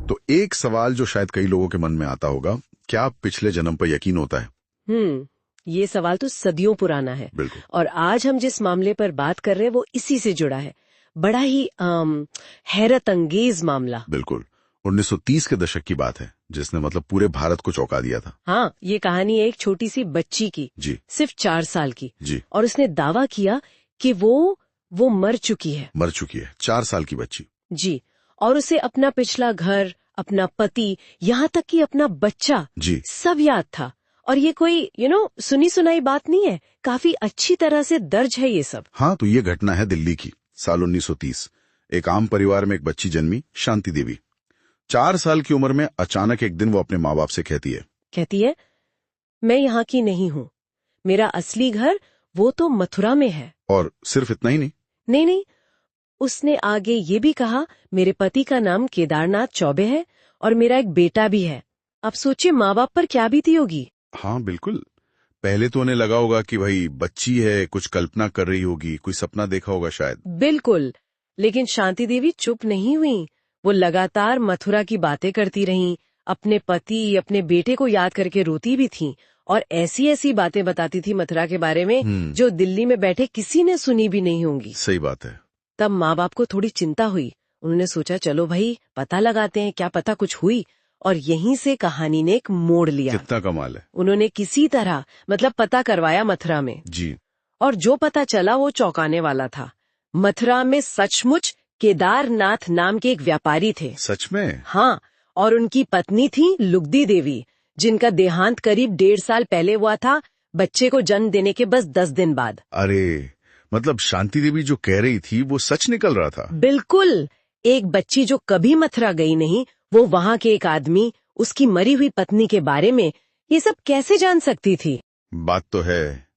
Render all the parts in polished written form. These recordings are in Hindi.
तो एक सवाल जो शायद कई लोगों के मन में आता होगा, क्या पिछले जन्म पर यकीन होता है? ये सवाल तो सदियों पुराना है। बिल्कुल। और आज हम जिस मामले पर बात कर रहे हैं वो इसी से जुड़ा है। बड़ा ही हैरत अंगेज मामला। बिल्कुल। 1930 के दशक की बात है, जिसने मतलब पूरे भारत को चौंका दिया था। हाँ, ये कहानी है एक छोटी सी बच्ची की। जी। सिर्फ 4 साल की। जी। और उसने दावा किया कि वो मर चुकी है। 4 साल की बच्ची। जी। और उसे अपना पिछला घर, अपना पति, यहाँ तक कि अपना बच्चा जी। सब याद था। और ये कोई सुनी सुनाई बात नहीं है, काफी अच्छी तरह से दर्ज है ये सब। हाँ, तो ये घटना है दिल्ली की, साल 1930। एक आम परिवार में एक बच्ची जन्मी, शांति देवी। 4 साल की उम्र में अचानक एक दिन वो अपने माँ बाप से कहती है, मैं यहाँ की नहीं हूँ, मेरा असली घर वो तो मथुरा में है। और सिर्फ इतना ही नहीं। नहीं, उसने आगे ये भी कहा, मेरे पति का नाम केदारनाथ चौबे है और मेरा एक बेटा भी है। अब सोचिए माँ बाप पर क्या बीती होगी। हाँ बिल्कुल। पहले तो उन्हें लगा होगा कि भाई बच्ची है, कुछ कल्पना कर रही होगी, कोई सपना देखा होगा शायद। बिल्कुल। लेकिन शांति देवी चुप नहीं हुई। वो लगातार मथुरा की बातें करती रहीं, अपने पति, अपने बेटे को याद करके रोती भी थीं और ऐसी ऐसी बातें बताती थी मथुरा के बारे में जो दिल्ली में बैठे किसी ने सुनी भी नहीं होंगी। सही बात है। तब माँ बाप को थोड़ी चिंता हुई। उन्होंने सोचा चलो भाई पता लगाते हैं, क्या पता कुछ हुई। और यहीं से कहानी ने एक मोड़ लिया। कितना कमाल है। उन्होंने किसी तरह पता करवाया मथुरा में। जी। और जो पता चला वो चौंकाने वाला था। मथुरा में सचमुच केदारनाथ नाम के एक व्यापारी थे। सच में? हाँ। और उनकी पत्नी थी लुगदी देवी, जिनका देहांत करीब 1.5 साल पहले हुआ था, बच्चे को जन्म देने के बस 10 दिन बाद। अरे, मतलब शांति देवी जो कह रही थी वो सच निकल रहा था। बिल्कुल। एक बच्ची जो कभी मथुरा गई नहीं, वो वहाँ के एक आदमी उसकी मरी हुई पत्नी के बारे में ये सब कैसे जान सकती थी? बात तो है।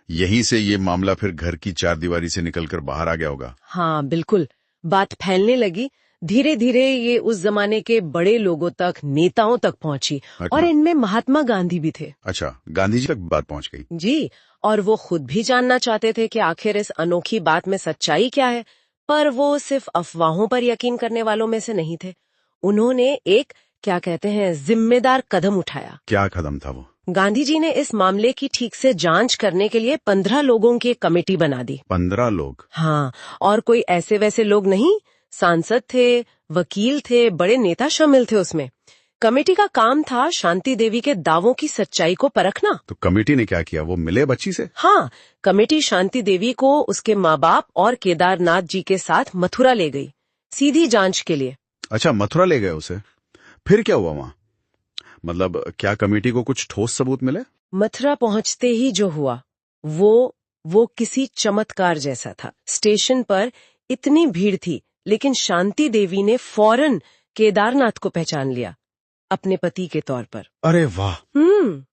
यहीं से ये मामला फिर घर की चारदीवारी से निकलकर बाहर आ गया होगा। हाँ बिल्कुल। बात फैलने लगी। धीरे धीरे ये उस जमाने के बड़े लोगों तक, नेताओं तक पहुंची। और इनमें महात्मा गांधी भी थे। अच्छा, गांधी जी तक बात पहुंच गई। जी। और वो खुद भी जानना चाहते थे कि आखिर इस अनोखी बात में सच्चाई क्या है। पर वो सिर्फ अफवाहों पर यकीन करने वालों में से नहीं थे। उन्होंने एक जिम्मेदार कदम उठाया। क्या कदम था वो? गांधी जी ने इस मामले की ठीक से जांच करने के लिए 15 लोगों की एक कमेटी बना दी। 15 लोग? हाँ। और कोई ऐसे वैसे लोग नहीं, सांसद थे, वकील थे, बड़े नेता शामिल थे उसमें। कमेटी का काम था शांति देवी के दावों की सच्चाई को परखना। तो कमेटी ने क्या किया? वो मिले बच्ची से? हाँ। कमेटी शांति देवी को उसके माँ बाप और केदारनाथ जी के साथ मथुरा ले गई, सीधी जांच के लिए। अच्छा, मथुरा ले गए उसे। फिर क्या हुआ वहाँ? मतलब क्या कमेटी को कुछ ठोस सबूत मिले? मथुरा पहुंचते ही जो हुआ वो किसी चमत्कार जैसा था। स्टेशन पर इतनी भीड़ थी, लेकिन शांति देवी ने फौरन केदारनाथ को पहचान लिया, अपने पति के तौर पर। अरे वाह।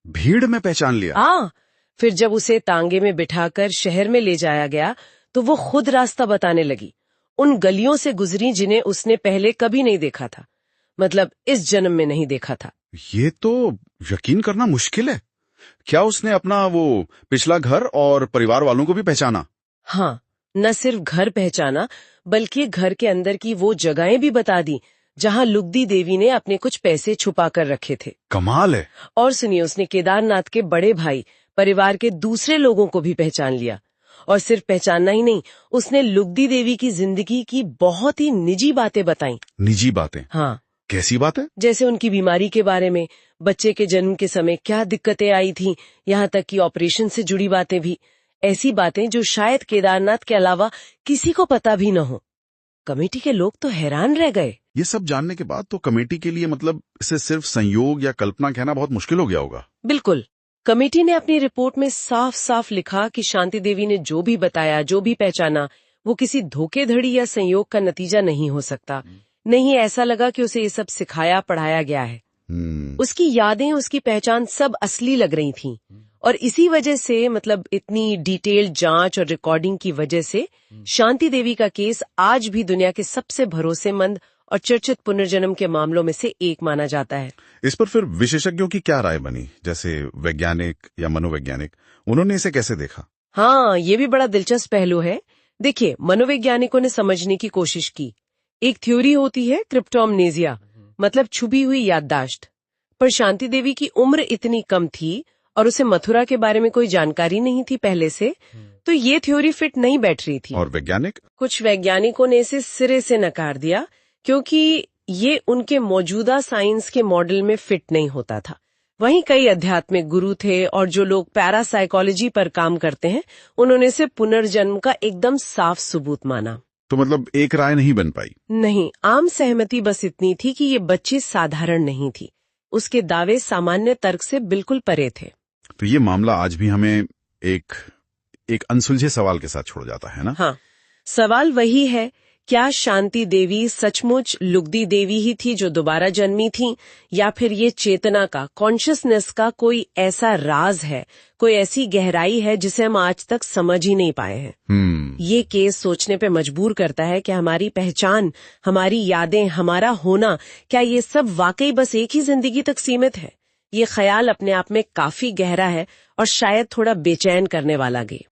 भीड़ में पहचान लिया? हाँ। फिर जब उसे तांगे में बिठाकर शहर में ले जाया गया तो वो खुद रास्ता बताने लगी। उन गलियों से गुजरी जिन्हें उसने पहले कभी नहीं देखा था, इस जन्म में नहीं देखा था। ये तो यकीन करना मुश्किल है। क्या उसने अपना वो पिछला घर और परिवार वालों को भी पहचाना? हाँ। न सिर्फ घर पहचाना, बल्कि घर के अंदर की वो जगहें भी बता दी जहाँ लुगदी देवी ने अपने कुछ पैसे छुपा कर रखे थे। कमाल है। और सुनिए, उसने केदारनाथ के बड़े भाई, परिवार के दूसरे लोगों को भी पहचान लिया। और सिर्फ पहचानना ही नहीं, उसने लुगदी देवी की जिंदगी की बहुत ही निजी बातें बताई। निजी बातें? हाँ। कैसी बातें? जैसे उनकी बीमारी के बारे में, बच्चे के जन्म के समय क्या दिक्कतें आई थी, यहाँ तक कि ऑपरेशन से जुड़ी बातें भी। ऐसी बातें जो शायद केदारनाथ के अलावा किसी को पता भी न हो। कमेटी के लोग तो हैरान रह गए। ये सब जानने के बाद तो कमेटी के लिए इसे सिर्फ संयोग या कल्पना कहना बहुत मुश्किल हो गया होगा। बिल्कुल। कमेटी ने अपनी रिपोर्ट में साफ साफ लिखा कि शांति देवी ने जो भी बताया, जो भी पहचाना, वो किसी धोखेधड़ी या संयोग का नतीजा नहीं हो सकता। नहीं, ऐसा लगा कि उसे ये सब सिखाया पढ़ाया गया है। उसकी यादें, उसकी पहचान सब असली लग रही थीं। और इसी वजह से इतनी डिटेल्ड जांच और रिकॉर्डिंग की वजह से शांति देवी का केस आज भी दुनिया के सबसे भरोसेमंद और चर्चित पुनर्जन्म के मामलों में से एक माना जाता है। इस पर फिर विशेषज्ञों की क्या राय बनी, जैसे वैज्ञानिक या मनोवैज्ञानिक? उन्होंने इसे कैसे देखा? हाँ, ये भी बड़ा दिलचस्प पहलू है। देखिए, मनोवैज्ञानिकों ने समझने की कोशिश की। एक थ्योरी होती है क्रिप्टोमनेजिया, मतलब छुपी हुई याददाश्त। पर शांति देवी की उम्र इतनी कम थी और उसे मथुरा के बारे में कोई जानकारी नहीं थी पहले से, तो ये थ्योरी फिट नहीं बैठ रही थी। और वैज्ञानिक? कुछ वैज्ञानिकों ने इसे सिरे से नकार दिया क्योंकि ये उनके मौजूदा साइंस के मॉडल में फिट नहीं होता था। वहीं कई आध्यात्मिक गुरु थे और जो लोग पैरासाइकोलॉजी पर काम करते हैं, उन्होंने इसे पुनर्जन्म का एकदम साफ सबूत माना। तो मतलब एक राय नहीं बन पाई? नहीं, आम सहमति बस इतनी थी कि ये बच्ची साधारण नहीं थी। उसके दावे सामान्य तर्क से बिल्कुल परे थे। तो ये मामला आज भी हमें एक अनसुलझे सवाल के साथ छोड़ जाता है ना? हाँ, सवाल वही है, क्या शांति देवी सचमुच लुगदी देवी ही थी जो दोबारा जन्मी थी, या फिर ये चेतना का, कॉन्शियसनेस का कोई ऐसा राज है, कोई ऐसी गहराई है जिसे हम आज तक समझ ही नहीं पाए हैं। ये केस सोचने पे मजबूर करता है कि हमारी पहचान, हमारी यादें, हमारा होना, क्या ये सब वाकई बस एक ही जिंदगी तक सीमित है? ये ख्याल अपने आप में काफी गहरा है और शायद थोड़ा बेचैन करने वाला भी।